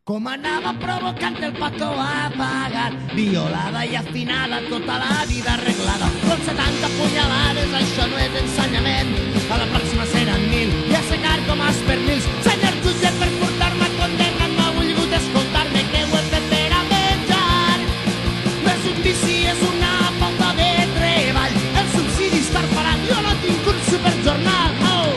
Com anava provocant el pato apagat, violada i afinada, tota la vida arreglada. Com 70 punyalades, això no és ensenyament. A la pròxima seran 1000 i a secar com els pernils. Senyor jutge, per portar-me a condemna no ha volgut escoltar-me, que ho he fet per a menjar. No és un vici, és una falta de treball. El subsidi està parat, jo no tinc un superjornal. Oh!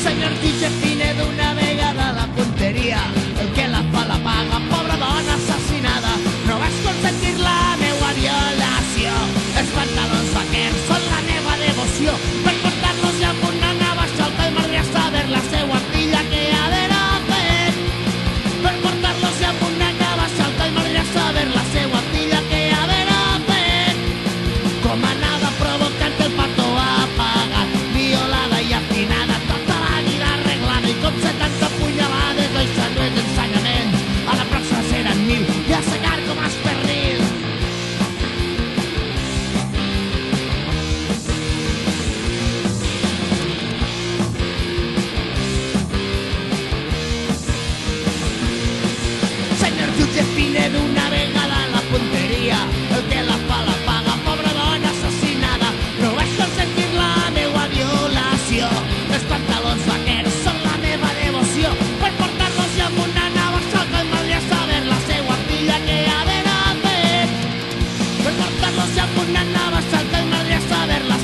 Senyor jutge, fine d'una vegada la punteria. El que la fa la paga, pobra dona assassinada. No vas consentir la meua violació. Els pantalons vaquers són la meva devoció. Per portar-los ja amb una navaja alta i m'agradaria saber la seua filla que ha d'anar fent. Per portar-los ja amb una navaja alta i m'agradaria saber la seua filla que ha d'anar fent. Com anava provocant el pato apagat, violada i afinada, tota la vida arreglada. I com 70 punyalades, això no és ensenyament. A la pròxima seran 1000 i a secar com els pernils. Senyor jutge, fine d'una vegada la punteria. El que la fa la paga, pobra dona assassinada. No vaig consentir la meua violació. Els pantalons vaquers són la meva devoció. Per portar-los ja amb una navaja alta i m'agradaria saber la seua filla que ha d'anar fent. Per portar-los ja amb una navaja alta i m'agradaria saber la